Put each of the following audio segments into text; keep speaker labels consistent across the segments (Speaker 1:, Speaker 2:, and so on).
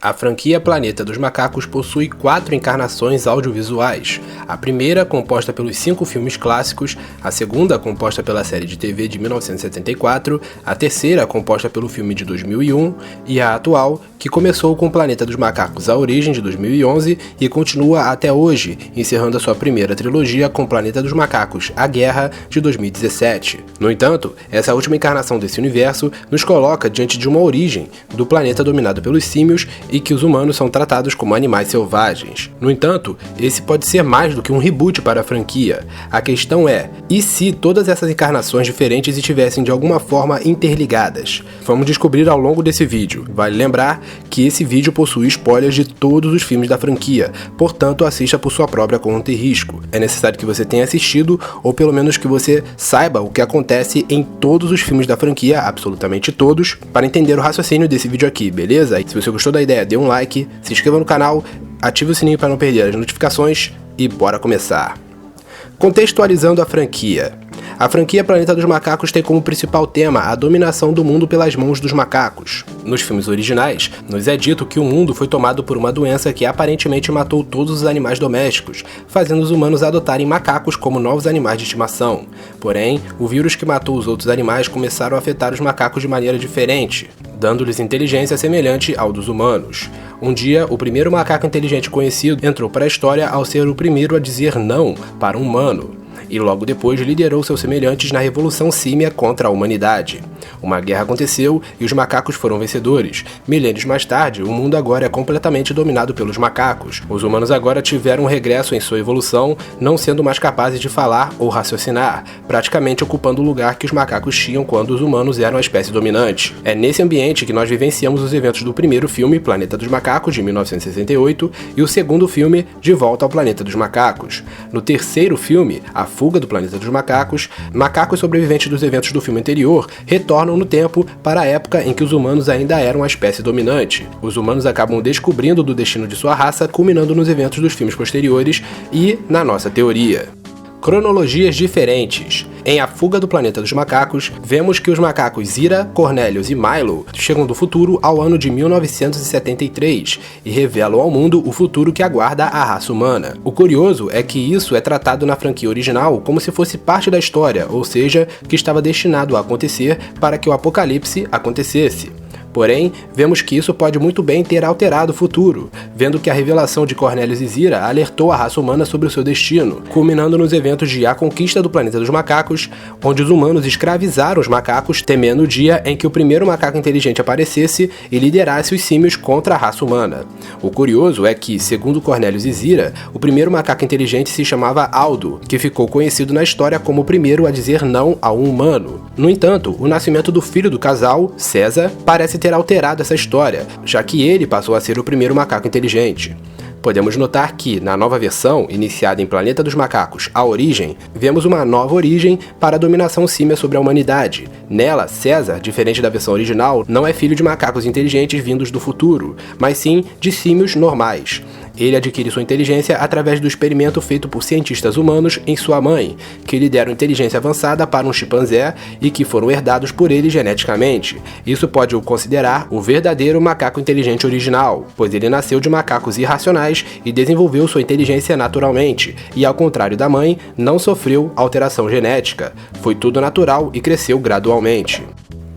Speaker 1: A franquia Planeta dos Macacos possui 4 encarnações audiovisuais. A primeira, composta pelos 5 filmes clássicos, a segunda, composta pela série de TV de 1974, a terceira, composta pelo filme de 2001, e a atual, que começou com Planeta dos Macacos: A Origem, de 2011, e continua até hoje, encerrando a sua primeira trilogia com Planeta dos Macacos: A Guerra, de 2017. No entanto, essa última encarnação desse universo nos coloca diante de uma origem do planeta dominado pelos símios e que os humanos são tratados como animais selvagens. No entanto, esse pode ser mais do que um reboot para a franquia. A questão é, e se todas essas encarnações diferentes estivessem de alguma forma interligadas? Vamos descobrir ao longo desse vídeo. Vale lembrar que esse vídeo possui spoilers de todos os filmes da franquia, portanto assista por sua própria conta e risco. É necessário que você tenha assistido, ou pelo menos que você saiba o que acontece em todos os filmes da franquia, absolutamente todos, para entender o raciocínio desse vídeo aqui, beleza? E se você gostou da ideia, dê um like, se inscreva no canal, ative o sininho para não perder as notificações e bora começar. Contextualizando a franquia. A franquia Planeta dos Macacos tem como principal tema a dominação do mundo pelas mãos dos macacos. Nos filmes originais, nos é dito que o mundo foi tomado por uma doença que aparentemente matou todos os animais domésticos, fazendo os humanos adotarem macacos como novos animais de estimação. Porém, o vírus que matou os outros animais começaram a afetar os macacos de maneira diferente, dando-lhes inteligência semelhante ao dos humanos. Um dia, o primeiro macaco inteligente conhecido entrou para a história ao ser o primeiro a dizer não para um humano, e logo depois liderou seus semelhantes na Revolução Símia contra a humanidade. Uma guerra aconteceu e os macacos foram vencedores. Milênios mais tarde, o mundo agora é completamente dominado pelos macacos. Os humanos agora tiveram um regresso em sua evolução, não sendo mais capazes de falar ou raciocinar, praticamente ocupando o lugar que os macacos tinham quando os humanos eram a espécie dominante. É nesse ambiente que nós vivenciamos os eventos do primeiro filme, Planeta dos Macacos, de 1968, e o segundo filme, De Volta ao Planeta dos Macacos. No terceiro filme, A Fuga do Planeta dos Macacos, macacos sobreviventes dos eventos do filme anterior retornam no tempo para a época em que os humanos ainda eram a espécie dominante. Os humanos acabam descobrindo do destino de sua raça, culminando nos eventos dos filmes posteriores e na nossa teoria. Cronologias diferentes. Em A Fuga do Planeta dos Macacos, vemos que os macacos Zira, Cornelius e Milo chegam do futuro ao ano de 1973 e revelam ao mundo o futuro que aguarda a raça humana. O curioso é que isso é tratado na franquia original como se fosse parte da história, ou seja, que estava destinado a acontecer para que o apocalipse acontecesse. Porém, vemos que isso pode muito bem ter alterado o futuro, vendo que a revelação de Cornelius e Zira alertou a raça humana sobre o seu destino, culminando nos eventos de A Conquista do Planeta dos Macacos, onde os humanos escravizaram os macacos, temendo o dia em que o primeiro macaco inteligente aparecesse e liderasse os símios contra a raça humana. O curioso é que, segundo Cornelius e Zira, o primeiro macaco inteligente se chamava Aldo, que ficou conhecido na história como o primeiro a dizer não a um humano. No entanto, o nascimento do filho do casal, César, parece ter alterado essa história, já que ele passou a ser o primeiro macaco inteligente. Podemos notar que, na nova versão, iniciada em Planeta dos Macacos: A Origem, vemos uma nova origem para a dominação símia sobre a humanidade. Nela, César, diferente da versão original, não é filho de macacos inteligentes vindos do futuro, mas sim de símios normais. Ele adquire sua inteligência através do experimento feito por cientistas humanos em sua mãe, que lhe deram inteligência avançada para um chimpanzé e que foram herdados por ele geneticamente. Isso pode o considerar o verdadeiro macaco inteligente original, pois ele nasceu de macacos irracionais e desenvolveu sua inteligência naturalmente, e ao contrário da mãe, não sofreu alteração genética. Foi tudo natural e cresceu gradualmente.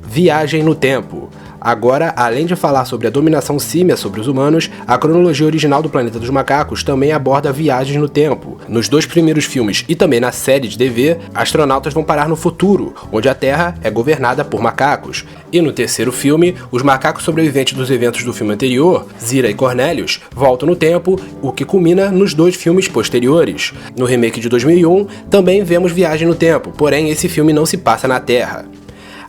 Speaker 1: Viagem no tempo. Agora, além de falar sobre a dominação símia sobre os humanos, a cronologia original do Planeta dos Macacos também aborda viagens no tempo. Nos 2 primeiros filmes e também na série de TV, astronautas vão parar no futuro, onde a Terra é governada por macacos. E no terceiro filme, os macacos sobreviventes dos eventos do filme anterior, Zira e Cornelius, voltam no tempo, o que culmina nos 2 filmes posteriores. No remake de 2001, também vemos viagem no tempo, porém esse filme não se passa na Terra.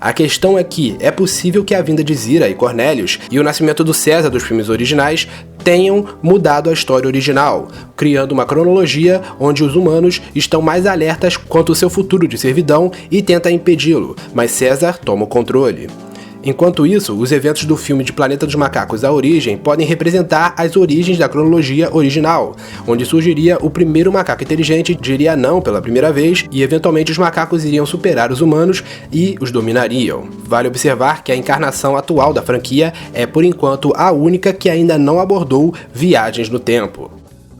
Speaker 1: A questão é que é possível que a vinda de Zira e Cornelius e o nascimento do César dos filmes originais tenham mudado a história original, criando uma cronologia onde os humanos estão mais alertas quanto ao seu futuro de servidão e tentam impedi-lo, mas César toma o controle. Enquanto isso, os eventos do filme de Planeta dos Macacos A Origem podem representar as origens da cronologia original, onde surgiria o primeiro macaco inteligente, diria não pela primeira vez, e eventualmente os macacos iriam superar os humanos e os dominariam. Vale observar que a encarnação atual da franquia é, por enquanto, a única que ainda não abordou viagens no tempo.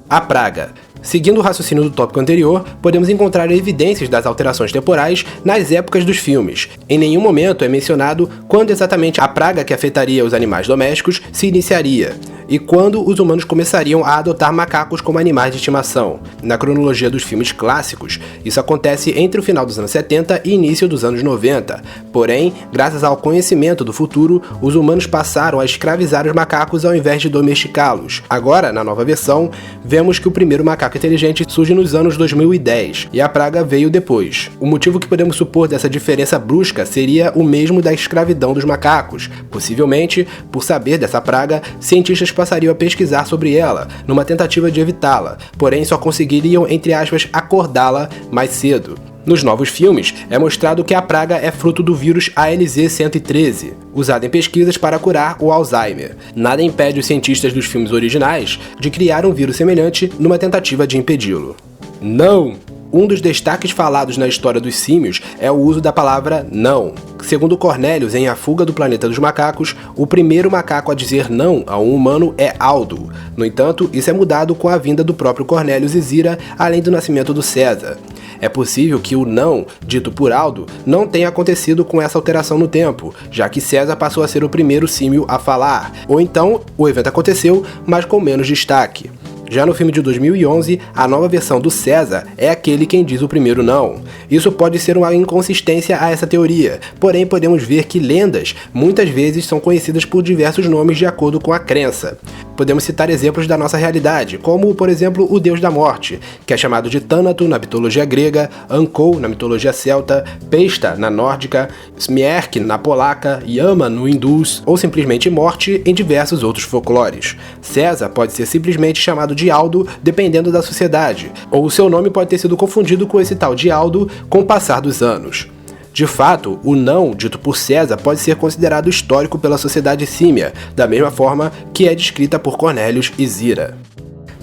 Speaker 1: A praga. Seguindo o raciocínio do tópico anterior, podemos encontrar evidências das alterações temporais nas épocas dos filmes. Em nenhum momento é mencionado quando exatamente a praga que afetaria os animais domésticos se iniciaria, e quando os humanos começariam a adotar macacos como animais de estimação. Na cronologia dos filmes clássicos, isso acontece entre o final dos anos 70 e início dos anos 90. Porém, graças ao conhecimento do futuro, os humanos passaram a escravizar os macacos ao invés de domesticá-los. Agora, na nova versão, vemos que o primeiro macaco inteligente surge nos anos 2010, e a praga veio depois. O motivo que podemos supor dessa diferença brusca seria o mesmo da escravidão dos macacos. Possivelmente, por saber dessa praga, cientistas passariam a pesquisar sobre ela, numa tentativa de evitá-la, porém só conseguiriam, entre aspas, acordá-la mais cedo. Nos novos filmes, é mostrado que a praga é fruto do vírus ALZ-113, usado em pesquisas para curar o Alzheimer. Nada impede os cientistas dos filmes originais de criar um vírus semelhante numa tentativa de impedi-lo. Não! Um dos destaques falados na história dos símios é o uso da palavra não. Segundo Cornelius, em A Fuga do Planeta dos Macacos, o primeiro macaco a dizer não a um humano é Aldo. No entanto, isso é mudado com a vinda do próprio Cornelius e Zira, além do nascimento do César. É possível que o não, dito por Aldo, não tenha acontecido com essa alteração no tempo, já que César passou a ser o primeiro símio a falar. Ou então, o evento aconteceu, mas com menos destaque. Já no filme de 2011, a nova versão do César é aquele quem diz o primeiro não. Isso pode ser uma inconsistência a essa teoria, porém podemos ver que lendas muitas vezes são conhecidas por diversos nomes de acordo com a crença. Podemos citar exemplos da nossa realidade, como, por exemplo, o deus da morte, que é chamado de Thanato na mitologia grega, Ankou na mitologia celta, Pesta na nórdica, Smierk na polaca, Yama no hindus, ou simplesmente morte em diversos outros folclores. César pode ser simplesmente chamado de Aldo, dependendo da sociedade, ou o seu nome pode ter sido confundido com esse tal de Aldo com o passar dos anos. De fato, o não dito por César pode ser considerado histórico pela sociedade símia, da mesma forma que é descrita por Cornelius e Zira.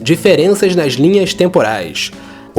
Speaker 1: Diferenças nas linhas temporais.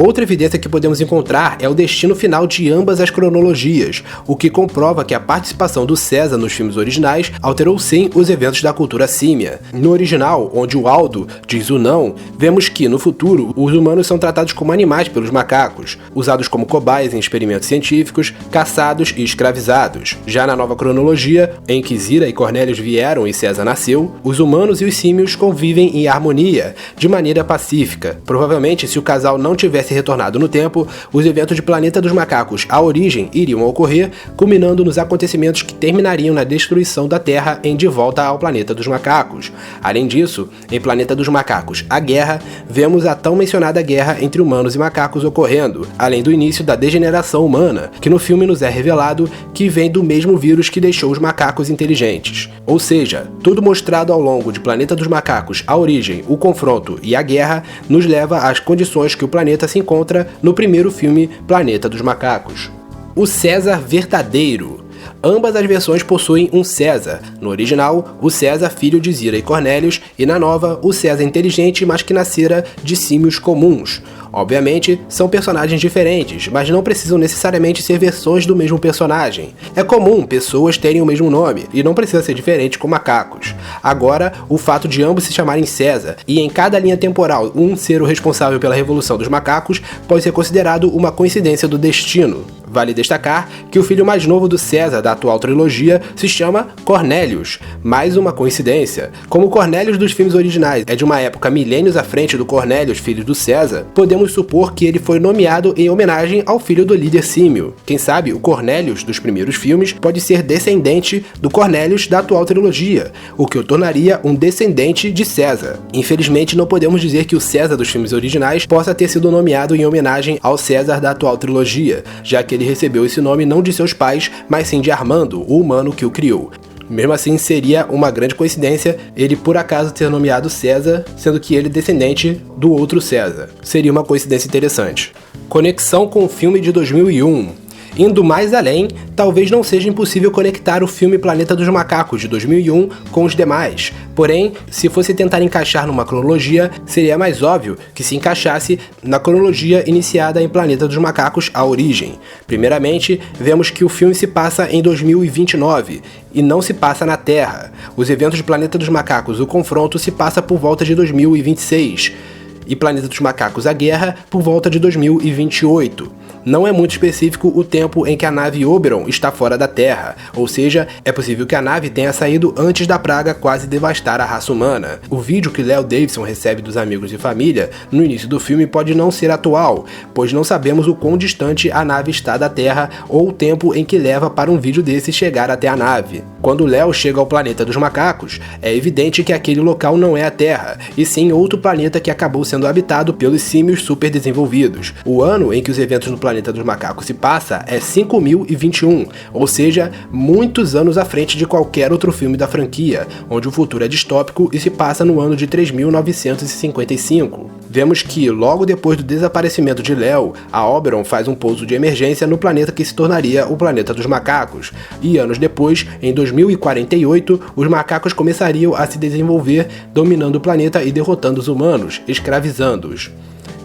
Speaker 1: Outra evidência que podemos encontrar é o destino final de ambas as cronologias, o que comprova que a participação do César nos filmes originais alterou sim os eventos da cultura símia. No original, onde o Aldo diz o não, vemos que, no futuro, os humanos são tratados como animais pelos macacos, usados como cobaias em experimentos científicos, caçados e escravizados. Já na nova cronologia, em que Zira e Cornelius vieram e César nasceu, os humanos e os símios convivem em harmonia, de maneira pacífica. Provavelmente, se o casal não tivesse retornado no tempo, os eventos de Planeta dos Macacos A Origem iriam ocorrer, culminando nos acontecimentos que terminariam na destruição da Terra em De Volta ao Planeta dos Macacos. Além disso, em Planeta dos Macacos A Guerra, vemos a tão mencionada guerra entre humanos e macacos ocorrendo, além do início da degeneração humana, que no filme nos é revelado que vem do mesmo vírus que deixou os macacos inteligentes. Ou seja, tudo mostrado ao longo de Planeta dos Macacos A Origem, o confronto e a guerra nos leva às condições que o planeta se encontra no primeiro filme Planeta dos Macacos. O César verdadeiro. Ambas as versões possuem um César. No original, o César filho de Zira e Cornelius, e na nova, o César inteligente, mas que nascera de símios comuns. Obviamente, são personagens diferentes, mas não precisam necessariamente ser versões do mesmo personagem. É comum pessoas terem o mesmo nome, e não precisa ser diferente com macacos. Agora, o fato de ambos se chamarem César, e em cada linha temporal um ser o responsável pela Revolução dos Macacos, pode ser considerado uma coincidência do destino. Vale destacar que o filho mais novo do César da atual trilogia se chama Cornelius, mais uma coincidência. Como o Cornelius dos filmes originais é de uma época milênios à frente do Cornelius, filho do César, podemos supor que ele foi nomeado em homenagem ao filho do líder símio. Quem sabe o Cornelius dos primeiros filmes pode ser descendente do Cornelius da atual trilogia, o que o tornaria um descendente de César. Infelizmente, não podemos dizer que o César dos filmes originais possa ter sido nomeado em homenagem ao César da atual trilogia, já que ele recebeu esse nome não de seus pais, mas sim de Armando, o humano que o criou. Mesmo assim, seria uma grande coincidência ele por acaso ter nomeado César, sendo que ele é descendente do outro César. Seria uma coincidência interessante. Conexão com o filme de 2001. Indo mais além, talvez não seja impossível conectar o filme Planeta dos Macacos de 2001 com os demais. Porém, se fosse tentar encaixar numa cronologia, seria mais óbvio que se encaixasse na cronologia iniciada em Planeta dos Macacos, A Origem. Primeiramente, vemos que o filme se passa em 2029 e não se passa na Terra. Os eventos de Planeta dos Macacos, o confronto, se passa por volta de 2026 e Planeta dos Macacos, a Guerra, por volta de 2028. Não é muito específico o tempo em que a nave Oberon está fora da Terra, ou seja, é possível que a nave tenha saído antes da praga quase devastar a raça humana. O vídeo que Léo Davidson recebe dos amigos e família no início do filme pode não ser atual, pois não sabemos o quão distante a nave está da Terra ou o tempo em que leva para um vídeo desse chegar até a nave. Quando Léo chega ao planeta dos macacos, é evidente que aquele local não é a Terra, e sim outro planeta que acabou sendo habitado pelos símios super desenvolvidos. O ano em que os eventos no planeta dos macacos se passa é 5021, ou seja, muitos anos à frente de qualquer outro filme da franquia, onde o futuro é distópico e se passa no ano de 3955. Vemos que, logo depois do desaparecimento de Léo, a Oberon faz um pouso de emergência no planeta que se tornaria o planeta dos macacos, e anos depois, em 2048, os macacos começariam a se desenvolver, dominando o planeta e derrotando os humanos, escravizando-os.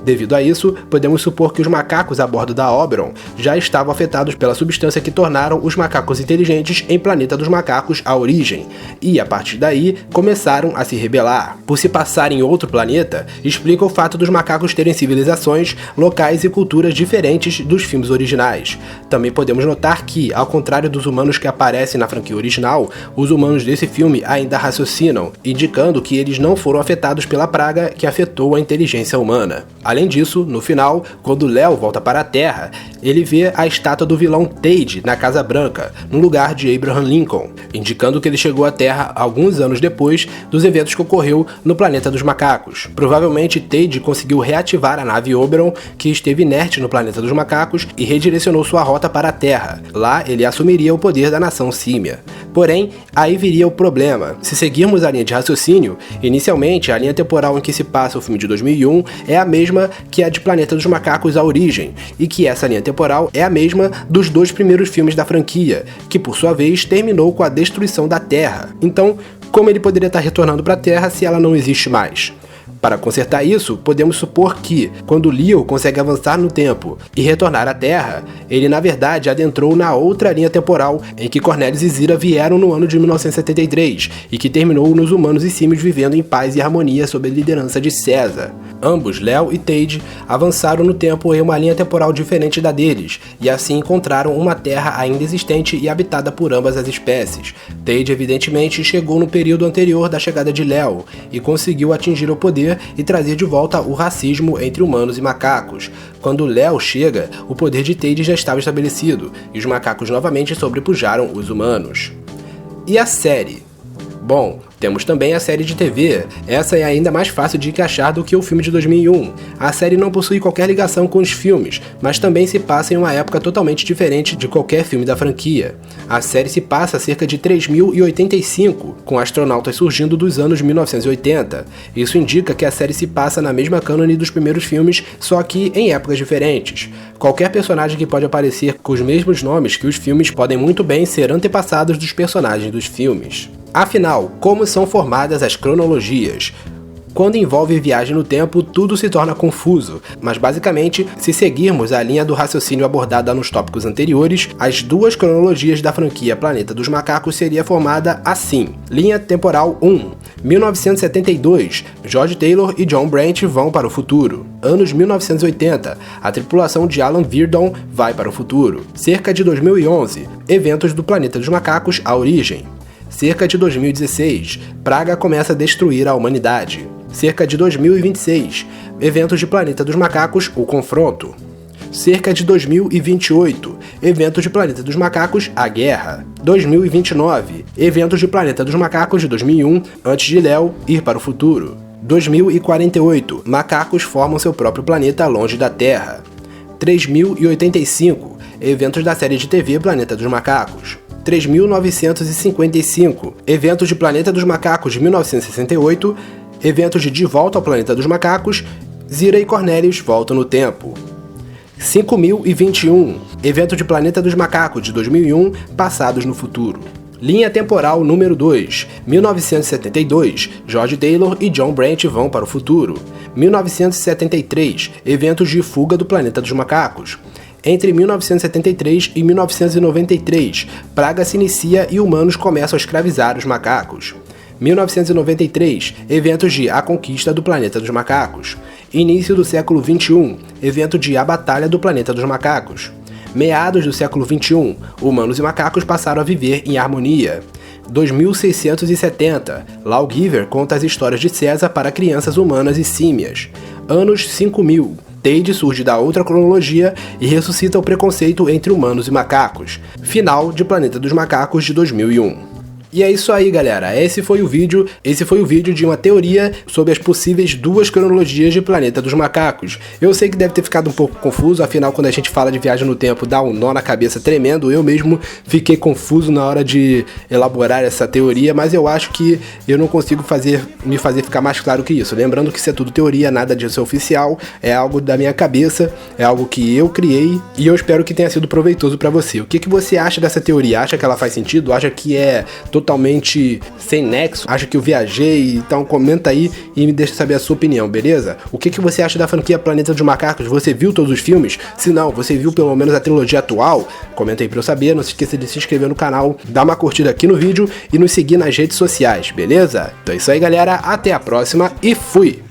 Speaker 1: Devido a isso, podemos supor que os macacos a bordo da Oberon já estavam afetados pela substância que tornaram os macacos inteligentes em Planeta dos Macacos, A Origem, e a partir daí começaram a se rebelar. Por se passar em outro planeta, explica o fato dos macacos terem civilizações, locais e culturas diferentes dos filmes originais. Também podemos notar que, ao contrário dos humanos que aparecem na franquia original, os humanos desse filme ainda raciocinam, indicando que eles não foram afetados pela praga que afetou a inteligência humana. Além disso, no final, quando Léo volta para a Terra, ele vê a estátua do vilão Thade na Casa Branca, no lugar de Abraham Lincoln, indicando que ele chegou à Terra alguns anos depois dos eventos que ocorreu no Planeta dos Macacos. Provavelmente Thade conseguiu reativar a nave Oberon, que esteve inerte no Planeta dos Macacos, e redirecionou sua rota para a Terra. Lá, ele assumiria o poder da nação símia. Porém, aí viria o problema. Se seguirmos a linha de raciocínio, inicialmente a linha temporal em que se passa o filme de 2001 é a mesma que a de Planeta dos Macacos, A Origem, e que essa linha temporal é a mesma dos dois primeiros filmes da franquia, que por sua vez terminou com a destruição da Terra. Então, como ele poderia estar retornando para a Terra se ela não existe mais? Para consertar isso, podemos supor que, quando Leo consegue avançar no tempo e retornar à Terra, ele na verdade adentrou na outra linha temporal em que Cornelius e Zira vieram no ano de 1973 e que terminou nos humanos e símios vivendo em paz e harmonia sob a liderança de César. Ambos, Léo e Thade, avançaram no tempo em uma linha temporal diferente da deles, e assim encontraram uma Terra ainda existente e habitada por ambas as espécies. Thade evidentemente chegou no período anterior da chegada de Léo e conseguiu atingir o poder e trazer de volta o racismo entre humanos e macacos. Quando Léo chega, o poder de Thade já estava estabelecido, e os macacos novamente sobrepujaram os humanos. E a série? Bom, temos também a série de TV. Essa é ainda mais fácil de encaixar do que o filme de 2001. A série não possui qualquer ligação com os filmes, mas também se passa em uma época totalmente diferente de qualquer filme da franquia. A série se passa cerca de 3085, com astronautas surgindo dos anos 1980. Isso indica que a série se passa na mesma cânone dos primeiros filmes, só que em épocas diferentes. Qualquer personagem que pode aparecer com os mesmos nomes que os filmes podem muito bem ser antepassados dos personagens dos filmes. Afinal, como são formadas as cronologias? Quando envolve viagem no tempo, tudo se torna confuso, mas basicamente, se seguirmos a linha do raciocínio abordada nos tópicos anteriores, as duas cronologias da franquia Planeta dos Macacos seria formada assim. Linha temporal 1. 1972, George Taylor e John Brandt vão para o futuro. Anos 1980, a tripulação de Alan Virdon vai para o futuro. Cerca de 2011, eventos do Planeta dos Macacos, A Origem. Cerca de 2016, praga começa a destruir a humanidade. Cerca de 2026, eventos de Planeta dos Macacos, o confronto. Cerca de 2028, eventos de Planeta dos Macacos, a guerra. 2029, eventos de Planeta dos Macacos de 2001, antes de Léo ir para o futuro. 2048, macacos formam seu próprio planeta longe da Terra. 3085, eventos da série de TV Planeta dos Macacos. 3955, eventos de Planeta dos Macacos de 1968, eventos de Volta ao Planeta dos Macacos, Zira e Cornelius voltam no tempo. 5021, evento de Planeta dos Macacos de 2001, Passados no Futuro. Linha temporal número 2, 1972, George Taylor e John Brent vão para o futuro. 1973, eventos de fuga do Planeta dos Macacos. Entre 1973 e 1993, praga se inicia e humanos começam a escravizar os macacos. 1993, eventos de A Conquista do Planeta dos Macacos. Início do século XXI, evento de A Batalha do Planeta dos Macacos. Meados do século XXI, humanos e macacos passaram a viver em harmonia. 2670, Lawgiver conta as histórias de César para crianças humanas e símias. Anos 5000, Tade surge da outra cronologia e ressuscita o preconceito entre humanos e macacos. Final de Planeta dos Macacos de 2001. E é isso aí, galera, esse foi o vídeo de uma teoria sobre as possíveis duas cronologias de Planeta dos Macacos. Eu sei que deve ter ficado um pouco confuso, afinal quando a gente fala de viagem no tempo dá um nó na cabeça tremendo, eu mesmo fiquei confuso na hora de elaborar essa teoria, mas eu acho que eu não consigo me fazer ficar mais claro que isso. Lembrando que isso é tudo teoria, nada disso é oficial, é algo da minha cabeça, é algo que eu criei e eu espero que tenha sido proveitoso pra você. O que você acha dessa teoria? Acha que ela faz sentido? Acha que é totalmente sem nexo? Acha que eu viajei? Então comenta aí e me deixa saber a sua opinião, beleza? O que você acha da franquia Planeta dos Macacos? Você viu todos os filmes? Se não, você viu pelo menos a trilogia atual? Comenta aí pra eu saber, não se esqueça de se inscrever no canal, dar uma curtida aqui no vídeo e nos seguir nas redes sociais, beleza? Então é isso aí, galera, até a próxima e fui!